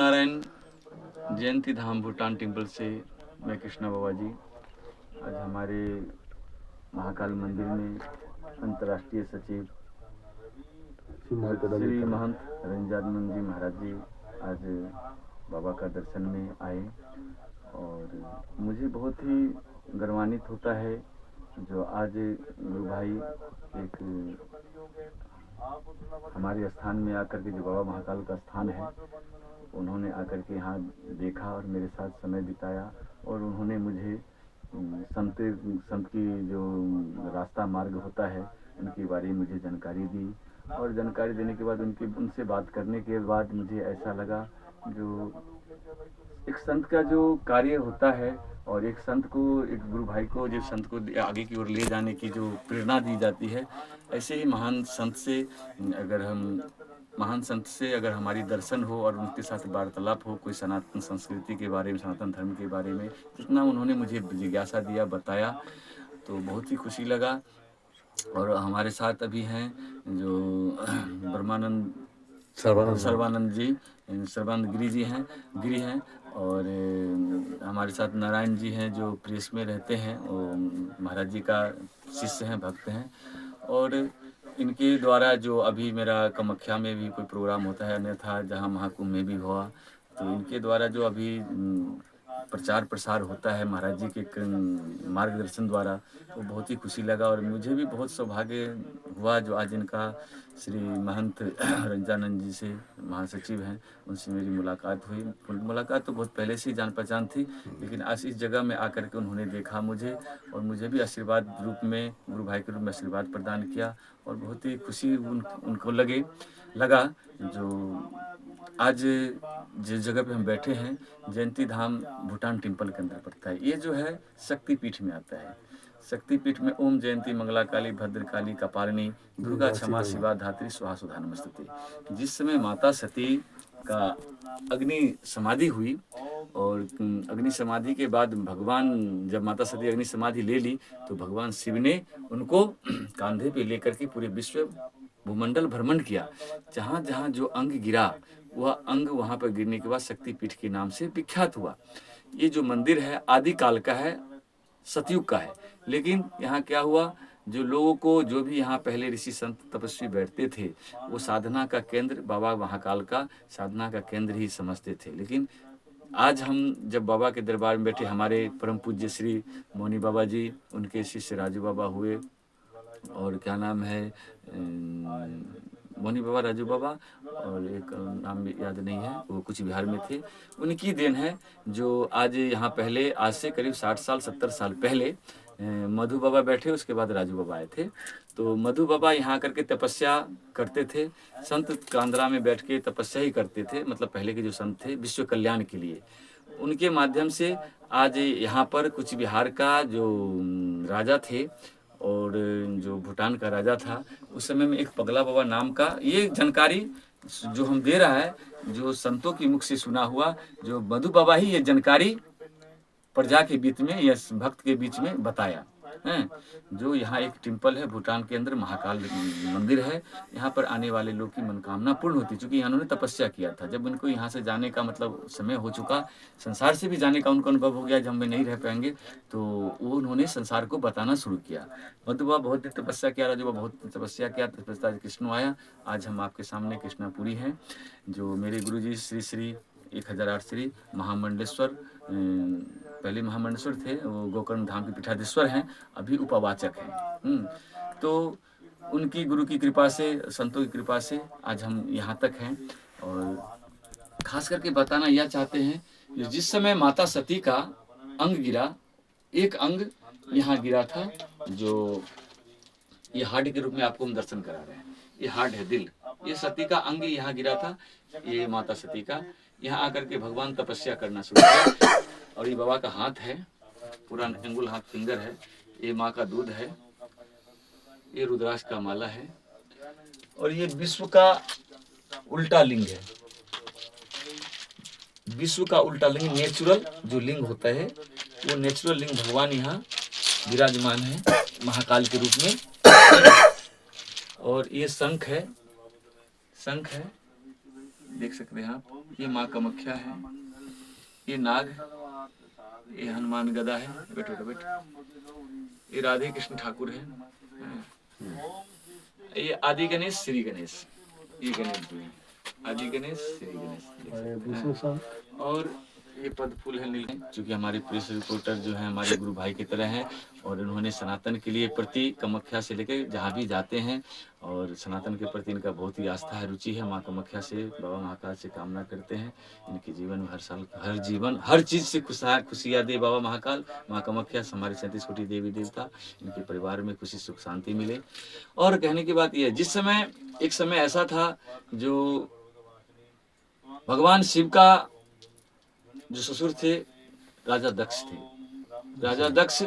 नारायण, जयंती धाम Bhutan temple से मैं कृष्णा बाबा जी। आज हमारे महाकाल मंदिर में अंतर्राष्ट्रीय सचिव श्री महंत रंजानंद जी महाराज जी आज बाबा का दर्शन में आए और मुझे बहुत ही गर्वान्वित होता है जो आज गुरु भाई एक हमारे स्थान में आकर के, जो बाबा महाकाल का स्थान है, उन्होंने आकर के यहाँ देखा और मेरे साथ समय बिताया और उन्होंने मुझे संत की जो रास्ता मार्ग होता है उनके बारे में मुझे जानकारी दी और जानकारी देने के बाद उनसे बात करने के बाद मुझे ऐसा लगा जो एक संत का जो कार्य होता है और एक संत को, एक गुरु भाई को, जो संत को आगे की ओर ले जाने की जो प्रेरणा दी जाती है, ऐसे ही महान संत से अगर हमारी दर्शन हो और उनके साथ वार्तालाप हो, कोई सनातन संस्कृति के बारे में, सनातन धर्म के बारे में जितना उन्होंने मुझे जिज्ञासा दिया, बताया, तो बहुत ही खुशी लगा। और हमारे साथ अभी हैं जो ब्रह्मानंद सर्वानंद गिरी जी हैं और हमारे साथ नारायण जी हैं जो प्रेस में रहते हैं, वो महाराज जी का शिष्य हैं, भक्त हैं। और इनके द्वारा जो अभी मेरा कामाख्या में भी कोई प्रोग्राम होता है, अन्यथा जहाँ महाकुंभ में भी हुआ, तो इनके द्वारा जो अभी प्रचार प्रसार होता है महाराज जी के मार्गदर्शन द्वारा, तो बहुत ही खुशी लगा। और मुझे भी बहुत सौभाग्य हुआ जो आज इनका श्री महंत रंजानंद जी से, महासचिव हैं, उनसे मेरी मुलाकात हुई। मुलाकात तो बहुत पहले से ही जान पहचान थी, लेकिन आज इस जगह में आकर के उन्होंने देखा मुझे और मुझे भी आशीर्वाद रूप में, गुरु भाई के रूप में आशीर्वाद प्रदान किया और बहुत ही खुशी उनको लगा जो आज जिस जगह पे हम बैठे हैं, जयंती धाम भूटान टेम्पल के अंदर पड़ता है। ये जो है शक्तिपीठ में आता है। शक्तिपीठ में ओम जयंती मंगला काली भद्रकाली कपालिनी दुर्गा क्षमा शिवा धात्री स्वाहा सुधा नमस्तुते। जिस समय माता सती का अग्नि समाधि हुई और अग्नि समाधि के बाद भगवान, जब माता सती अग्नि समाधि ले ली तो भगवान शिव ने उनको कांधे पे लेकर के पूरे विश्व भूमंडल भ्रमण किया। जहाँ जहाँ जो अंग गिरा, वह अंग वहाँ पर गिरने के बाद शक्तिपीठ के नाम से विख्यात हुआ। ये जो मंदिर है आदिकाल का है, सतयुग का है, लेकिन यहाँ क्या हुआ, जो लोगों को, जो भी यहाँ पहले ऋषि संत तपस्वी बैठते थे, वो साधना का केंद्र, बाबा महाकाल का साधना का केंद्र ही समझते थे। लेकिन आज हम जब बाबा के दरबार में बैठे, हमारे परम पूज्य श्री मौनी बाबा जी, उनके शिष्य राजू बाबा हुए और क्या नाम है, मौनी बाबा, राजू बाबा, और एक नाम याद नहीं है, वो कुछ बिहार में थे। उनकी देन है जो आज यहाँ पहले, आज से करीब 60 साल 70 साल पहले मधु बाबा बैठे, उसके बाद राजू बाबा आए थे। तो मधु बाबा यहाँ आकर के तपस्या करते थे, संत कांद्रा में बैठ के तपस्या ही करते थे, मतलब पहले के जो संत थे विश्व कल्याण के लिए। उनके माध्यम से आज यहाँ पर कुछ बिहार का जो राजा थे और जो भूटान का राजा था, उस समय में एक पगला बाबा नाम का, ये जानकारी जो हम दे रहा है, जो संतों की मुख से सुना हुआ, जो मधु बाबा ही ये जानकारी प्रजा के बीच में या भक्त के बीच में बताया है। जो यहाँ एक टेम्पल है भूटान के अंदर, महाकाल मंदिर है, यहाँ पर आने वाले लोग की मनोकामना पूर्ण होती है। चूँकि इन्होंने तपस्या किया था, जब इनको यहाँ से जाने का मतलब समय हो चुका, संसार से भी जाने का उनको अनुभव हो गया, जब हम नहीं रह पाएंगे, तो वो उन्होंने संसार को बताना शुरू किया। मधुबा बहुत तपस्या किया, राजूबा बहुत तपस्या किया, तपस्या कृष्ण आया। आज हम आपके सामने कृष्णापुरी हैं, जो मेरे गुरु जी श्री श्री 1008 श्री महामंडलेश्वर, पहले महामंडलेश्वर थे, वो गोकर्ण धाम के पीठाधीश्वर हैं, अभी उपवाचक हैं। तो उनकी गुरु की कृपा से, संतों की कृपा से आज हम यहाँ तक हैं। और खास करके बताना यह चाहते हैं कि जिस समय माता सती का अंग गिरा, एक अंग यहाँ गिरा था, जो ये हार्ट के रूप में आपको हम दर्शन करा रहे हैं, ये हार्ट है, दिल, ये सती का अंग यहाँ गिरा था, ये माता सती का। यहाँ आकर के भगवान तपस्या करना शुरू किया। और ये बाबा का हाथ है, पूरा अंगुल हाथ, फिंगर है, ये माँ का दूध है, ये रुद्राक्ष का माला है, और ये विश्व का उल्टा लिंग है। विश्व का उल्टा लिंग, नेचुरल जो लिंग होता है, वो नेचुरल लिंग भगवान यहाँ विराजमान है महाकाल के रूप में। और ये शंख है, शंख है, देख सकते हैं आप, ये माँ कामाख्या है, ये नाग, ये हनुमान गदा है, बैठो बेटा बैठ, ये राधे कृष्ण ठाकुर है, ये आदि गणेश श्री गणेश, ये गणेश जी हैं, आदि गणेश श्री गणेश। और ये पद फूल है नीले, क्योंकि हमारे प्रेस रिपोर्टर जो है हमारे गुरु भाई की तरह हैं, और इन्होंने सनातन के लिए प्रति कामाख्या से लेकर जहाँ भी जाते हैं, और सनातन के प्रति इनका बहुत ही आस्था है, रुचि है। माँ कामाख्या से, बाबा महाकाल से कामना करते हैं इनके जीवन में हर साल, हर जीवन, हर चीज़ से खुशियाँ दे बाबा महाकाल, माँ कामाख्या, हमारे 37 कोटि देवी देवता, इनके परिवार में खुशी सुख शांति मिले। और कहने की बात यह है, जिस समय, एक समय ऐसा था जो भगवान शिव का जो ससुर थे राजा दक्ष थे, राजा दक्ष,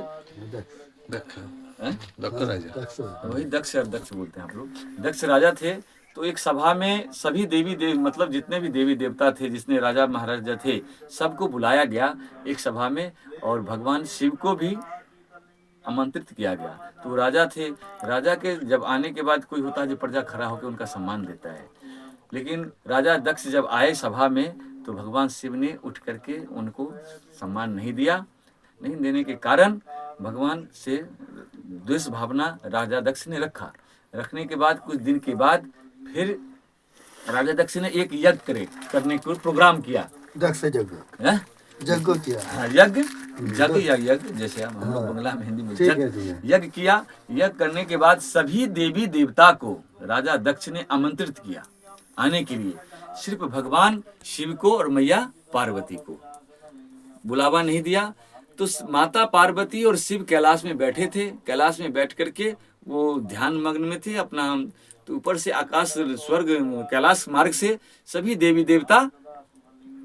वही दक्ष और दक्ष बोलते हैं आप लोग, दक्ष राजा थे। तो एक सभा में सभी देवी देव, मतलब जितने भी देवी देवता थे, जितने राजा महाराजा थे, सबको बुलाया गया एक सभा में, और भगवान शिव को भी आमंत्रित किया गया। तो राजा थे, राजा के जब आने के बाद कोई होता है जो प्रजा खड़ा होकर उनका सम्मान देता है, लेकिन राजा दक्ष जब आए सभा में, तो भगवान शिव ने उठ करके उनको सम्मान नहीं दिया। नहीं देने के कारण भगवान से द्वेष भावना राजा दक्ष ने रखा। रखने के बाद कुछ दिन के बाद फिर राजा दक्ष ने एक यज्ञ करने को प्रोग्राम किया। दक्ष यज्ञ किया, यज्ञ जैसे हम लोग बंगला में, हिंदी में यज्ञ किया। यज्ञ करने के बाद सभी देवी देवता को राजा दक्ष ने आमंत्रित किया आने के लिए, सिर्फ भगवान शिव को और मैया पार्वती को बुलावा नहीं दिया। तो माता पार्वती और शिव कैलाश में बैठे थे, कैलाश में बैठ करके वो ध्यान मग्न में थे अपना। तो ऊपर से आकाश, स्वर्ग, कैलाश मार्ग से सभी देवी देवता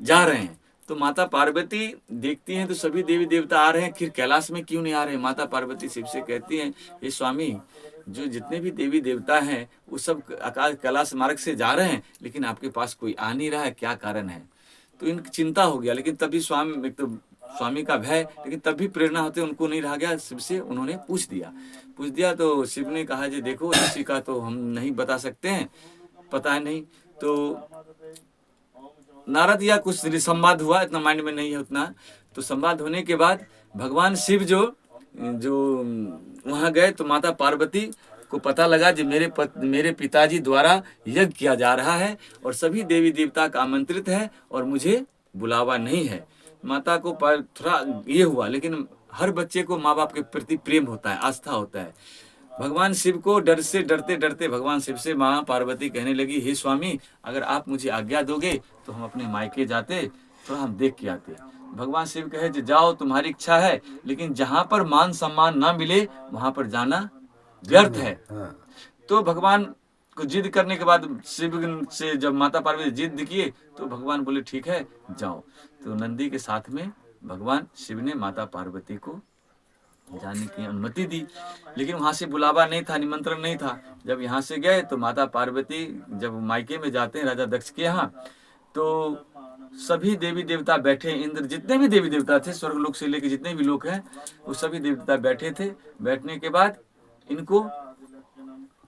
जा रहे हैं। तो माता पार्वती देखती हैं तो सभी देवी देवता आ रहे हैं, फिर कैलाश में क्यों नहीं आ रहे हैं? माता पार्वती शिव से कहती हैं, ये स्वामी, जो जितने भी देवी देवता हैं वो सब आकाश कैलाश मार्ग से जा रहे हैं, लेकिन आपके पास कोई आ नहीं रहा है, क्या कारण है? तो इनकी चिंता हो गया, लेकिन तभी स्वामी, एक तो स्वामी का भय, लेकिन तब भी प्रेरणा होते उनको नहीं रहा गया। शिव से उन्होंने पूछ दिया तो शिव ने कहा जी देखो, ऋषि का तो हम नहीं बता सकते हैं, पता है नहीं। तो नारद या कुछ संवाद हुआ, इतना माइंड में नहीं है उतना। तो संवाद होने के बाद भगवान शिव जो वहाँ गए, तो माता पार्वती को पता लगा कि मेरे पिताजी द्वारा यज्ञ किया जा रहा है और सभी देवी देवता का आमंत्रित है और मुझे बुलावा नहीं है। माता को थोड़ा ये हुआ, लेकिन हर बच्चे को माँ बाप के प्रति प्रेम होता है, आस्था होता है। भगवान शिव को डरते डरते भगवान शिव से माँ पार्वती कहने लगी, हे स्वामी, अगर आप मुझे आज्ञा दोगे तो हम अपने मायके जाते, थोड़ा हम देख के आते। भगवान शिव कहे, जाओ, तुम्हारी इच्छा है, लेकिन जहाँ पर मान सम्मान ना मिले वहां पर जाना व्यर्थ है। तो भगवान को जिद करने के बाद शिव से जब माता पार्वती जिद किए, तो भगवान बोले ठीक है जाओ। तो नंदी के साथ में भगवान शिव ने माता पार्वती को जाने की अनुमति दी, लेकिन वहां से बुलावा नहीं था, निमंत्रण नहीं था। जब यहाँ से गए तो माता पार्वती जब मायके में जाते हैं राजा दक्ष के यहाँ, तो सभी देवी देवता बैठे, इंद्र, जितने भी देवी देवता थे, स्वर्गलोक से लेकर जितने भी लोग हैं, वो सभी देवता बैठे थे। बैठने के बाद इनको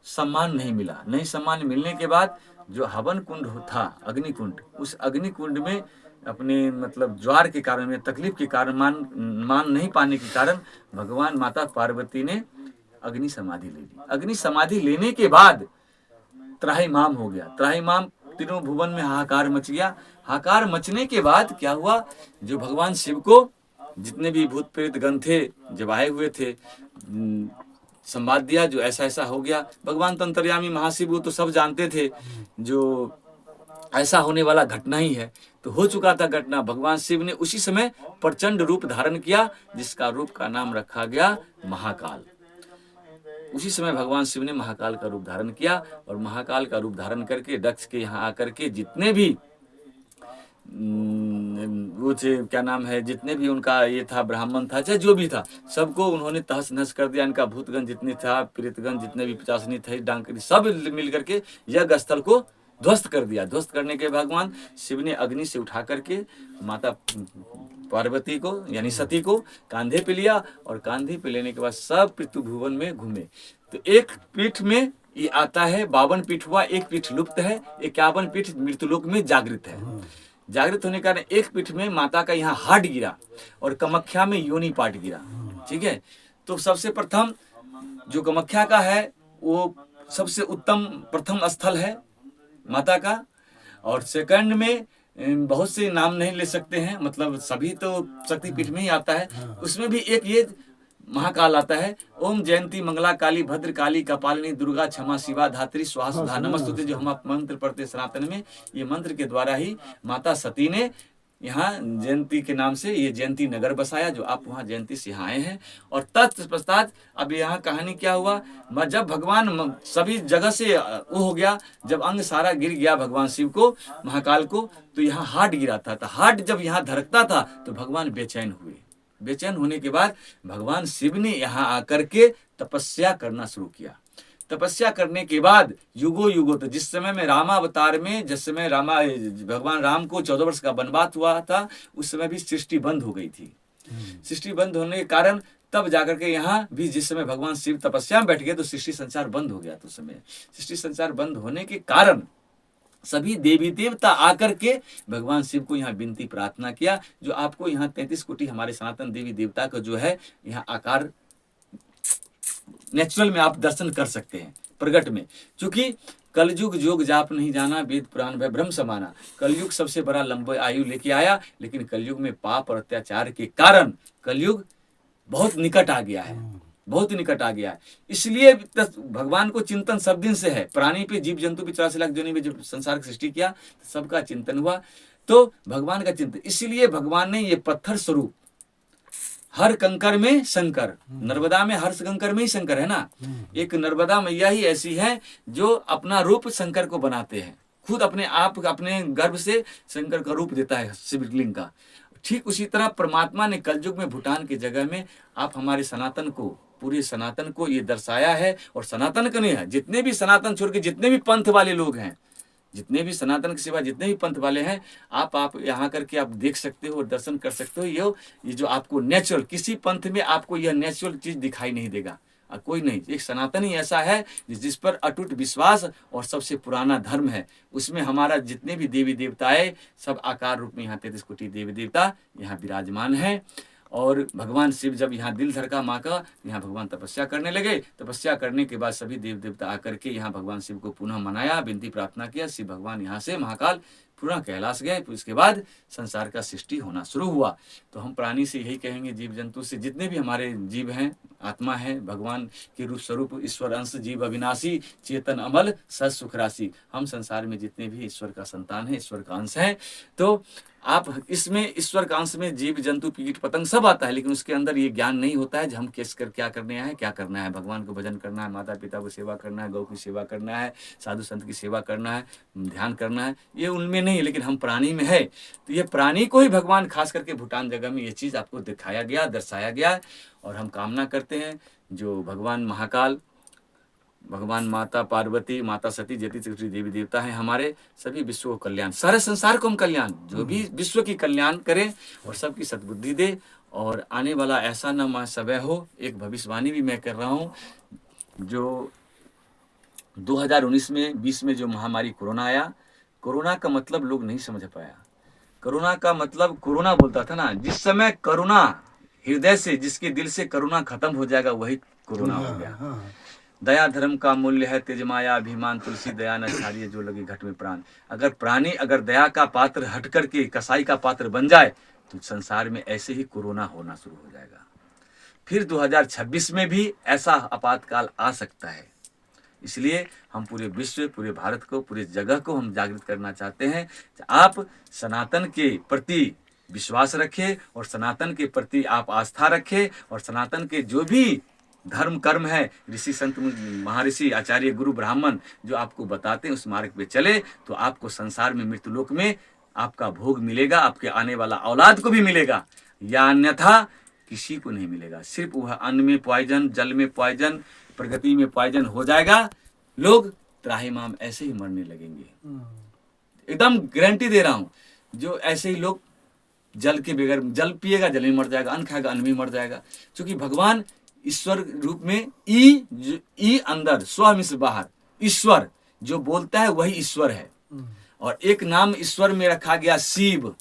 सम्मान नहीं मिला। नहीं सम्मान मिलने के बाद जो हवन कुंड था, अग्नि कुंड, उस अग्नि कुंड में अपने मतलब ज्वार के कारण में, तकलीफ के कारण, मान नहीं पाने के कारण भगवान माता पार्वती ने अग्नि समाधि ले ली। अग्नि समाधि लेने के बाद त्राहिमाम हो गया। त्राहिमाम, तीनों भुवन में हाहाकार मच गया। हाहाकार मचने के बाद क्या हुआ, जो भगवान शिव को जितने भी भूत प्रेत गण थे, जब आए हुए थे, संवाद दिया जो ऐसा ऐसा हो गया। भगवान तंत्रयामी महाशिव वो तो सब जानते थे जो ऐसा होने वाला घटना ही है। तो हो चुका था घटना। भगवान शिव ने उसी समय प्रचंड रूप धारण किया, जिसका रूप का नाम रखा गया महाकाल। उसी समय भगवान शिव ने महाकाल का रूप धारण किया, और महाकाल का रूप धारण करके दक्ष के यहाँ आकर के जितने भी वो क्या नाम है, जितने भी उनका ये था, ब्राह्मण था चाहे जो भी था, सबको उन्होंने तहस नहस कर दिया। इनका भूतगण जितने था, प्रेतगण जितने भी 50 थे, डांकरी, सब मिल करके यज्ञ स्थल को ध्वस्त कर दिया। ध्वस्त करने के भगवान शिव ने अग्नि से उठा करके माता पार्वती को यानी सती को कांधे पे लिया, और कांधे पे लेने के बाद सब पृथ्वी भुवन में घूमे। तो एक पीठ में ये आता है 52 पीठ हुआ, एक पीठ लुप्त है, 51 पीठ मृत्युलोक में जागृत है। जागृत होने के कारण एक पीठ में माता का यहाँ हार्ट गिरा और कामाख्या में योनि पार्ट गिरा। ठीक है, तो सबसे प्रथम जो कामाख्या का है वो सबसे उत्तम प्रथम स्थल है माता का, और सेकंड में बहुत से नाम नहीं ले सकते हैं, मतलब सभी तो शक्तिपीठ में ही आता है, उसमें भी एक ये महाकाल आता है, ओम जयंती मंगला काली भद्र काली कपालिनी दुर्गा क्षमा शिवा धात्री स्वाहा सुधा नमस्तुते, जो हम आप मंत्र पढ़ते सनातन में, ये मंत्र के द्वारा ही माता सती ने यहाँ जयंती के नाम से ये जयंती नगर बसाया, जो आप वहाँ जयंती से यहाँ आए हैं। और तत्पश्चात अब यहाँ कहानी क्या हुआ, जब भगवान सभी जगह से वो हो गया, जब अंग सारा गिर गया भगवान शिव को, महाकाल को, तो यहाँ हार्ट गिरा था। तो हार्ट जब यहाँ धड़कता था तो भगवान बेचैन हुए। बेचैन होने के बाद भगवान शिव ने यहाँ आकर के तपस्या करना शुरू किया। तपस्या करने के बाद युगो युगो, तो जिस समय में रामावतार में, जिस समय भगवान राम को 14 वर्ष का वनवास हुआ था, उस समय भी सृष्टि बंद हो गई थी। सृष्टि बंद होने के कारण तब जाकर के यहाँ भी जिस समय भगवान शिव तपस्या में बैठ गए तो सृष्टि संसार बंद हो गया। तो उस समय सृष्टि संसार बंद होने के कारण सभी देवी देवता आकर के भगवान शिव को यहाँ विनती प्रार्थना किया, जो आपको यहाँ 33 कोटि हमारे सनातन देवी देवता का जो है यहाँ आकार नेचुरल में आप दर्शन कर सकते हैं प्रगट में। क्योंकि कलयुग जोग जाप नहीं जाना, वेद पुराण भय ब्रह्म समाना। कलयुग सबसे बड़ा लंबी आयु लेके आया, लेकिन कलयुग में पाप और अत्याचार के कारण कलयुग बहुत निकट आ गया है, बहुत निकट आ गया है। इसलिए भगवान को चिंतन सब दिन से है। प्राणी पे जीव जंतु पे 84 लाख जोनि में जब संसार की सृष्टि किया, सबका चिंतन हुआ, तो भगवान का चिंतन, इसलिए भगवान ने ये पत्थर स्वरूप, हर कंकर में शंकर, नर्मदा में हर कंकर में ही शंकर है ना। एक नर्मदा मैया ही ऐसी है जो अपना रूप शंकर को बनाते हैं, खुद अपने आप अपने गर्भ से शंकर का रूप देता है शिवलिंग का। ठीक उसी तरह परमात्मा ने कलयुग में भूटान की जगह में आप हमारे सनातन को, पूरे सनातन को ये दर्शाया है। और सनातन का नहीं है, जितने भी सनातन छोड़ के जितने भी पंथ वाले लोग हैं, जितने भी सनातन के सिवा जितने भी पंथ वाले हैं, आप यहाँ करके आप देख सकते हो और दर्शन कर सकते हो। ये जो आपको नेचुरल, किसी पंथ में आपको यह नेचुरल चीज दिखाई नहीं देगा, कोई नहीं। एक सनातन ही ऐसा है जिस पर अटूट विश्वास और सबसे पुराना धर्म है। उसमें हमारा जितने भी देवी देवताएं सब आकार रूप में यहाँ 33 कोटि देवी देवता यहाँ विराजमान है। और भगवान शिव जब यहाँ दिल धड़का माँ का, यहाँ भगवान तपस्या करने लगे। तपस्या करने के बाद सभी देव देवता आकर के यहाँ भगवान शिव को पुनः मनाया, विनती प्रार्थना किया। शिव भगवान यहाँ से महाकाल पुनः कैलाश गए। फिर उसके बाद संसार का सृष्टि होना शुरू हुआ। तो हम प्राणी से यही कहेंगे, जीव जंतु से, जितने भी हमारे जीव हैं, आत्मा है, भगवान के रूप स्वरूप ईश्वर अंश, जीव अविनाशी, चेतन अमल, सत सुख राशि, हम संसार में जितने भी ईश्वर का संतान है, ईश्वर का अंश है। तो आप इसमें ईश्वर का अंश में जीव जंतु कीट पतंग सब आता है, लेकिन उसके अंदर ये ज्ञान नहीं होता है कि हम क्या करने आए, क्या करना है। भगवान को भजन करना है, माता पिता को सेवा करना है, गौ की सेवा करना है, साधु संत की सेवा करना है, ध्यान करना है, ये उनमें नहीं, लेकिन हम प्राणी में है। तो ये प्राणी को ही भगवान खास करके भूटान जगह में ये चीज़ आपको दिखाया गया, दर्शाया गया। और हम कामना करते हैं जो भगवान महाकाल, भगवान माता पार्वती, माता सती, जति देवी देवता हैं हमारे, सभी विश्व को कल्याण, सारे संसार को हम कल्याण, जो भी विश्व की कल्याण करें और सबकी सद्बुद्धि दे। और आने वाला ऐसा न समय हो, एक भविष्यवाणी भी मैं कर रहा हूँ, जो 2019 में 20 में जो महामारी कोरोना आया, कोरोना का मतलब लोग नहीं समझ पाया। कोरोना का मतलब कोरोना बोलता था ना, जिस समय करुणा हृदय से, जिसके दिल से करुणा खत्म हो जाएगा वही कोरोना हो गया। दया धर्म का मूल्य है तेज माया अभिमान, तुलसी दया न छाड़िए जो लगे घट में प्राण। अगर प्राणी अगर दया का पात्र हट करके कसाई का पात्र बन जाए तो संसार में ऐसे ही कोरोना होना शुरू हो जाएगा। फिर 2026 में भी ऐसा आपातकाल आ सकता है। इसलिए हम पूरे विश्व, पूरे भारत को, पूरे जगह को हम जागृत करना चाहते हैं। आप सनातन के प्रति विश्वास रखें और सनातन के प्रति आप आस्था रखें, और सनातन के जो भी धर्म कर्म है, ऋषि संत महर्षि आचार्य गुरु ब्राह्मण जो आपको बताते हैं, उस मार्ग पे चले तो आपको संसार में, मृत्युलोक में आपका भोग मिलेगा, आपके आने वाला औलाद को भी मिलेगा, या अन्यथा किसी को नहीं मिलेगा। सिर्फ वह अन्न में पॉइजन, जल में पॉइजन, प्रगति में पॉइजन हो जाएगा। लोग त्राहिमाम ऐसे ही मरने लगेंगे, एकदम गारंटी दे रहा हूँ। जो ऐसे ही लोग जल के बगैर, जल पिएगा जल में मर जाएगा, अन्न खाएगा अन्न में मर जाएगा। क्योंकि भगवान ईश्वर रूप में ई अंदर, स्व में से बाहर, ईश्वर जो बोलता है वही ईश्वर है। और एक नाम ईश्वर में रखा गया शिव।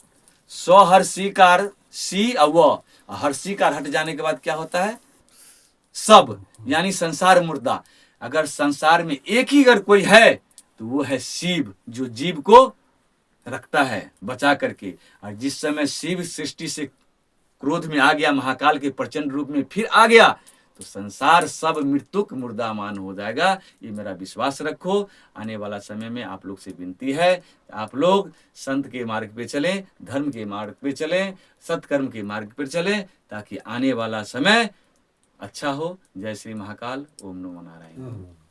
स्व हर्षिकार सी और व, हर्षिकार हट जाने के बाद क्या होता है? सब, यानी संसार मुर्दा। अगर संसार में एक ही अगर कोई है तो वो है शिव, जो जीव को रखता है बचा करके। और जिस समय शिव सृष्टि से क्रोध में आ गया, महाकाल के प्रचंड रूप में फिर आ गया, तो संसार सब मृत्युक मुर्दामान हो जाएगा। ये मेरा विश्वास रखो। आने वाला समय में आप लोग से विनती है, आप लोग संत के मार्ग पे चलें, धर्म के मार्ग पे चलें, सत्कर्म के मार्ग पे चलें, ताकि आने वाला समय अच्छा हो। जय श्री महाकाल। ओम नमो नारायण।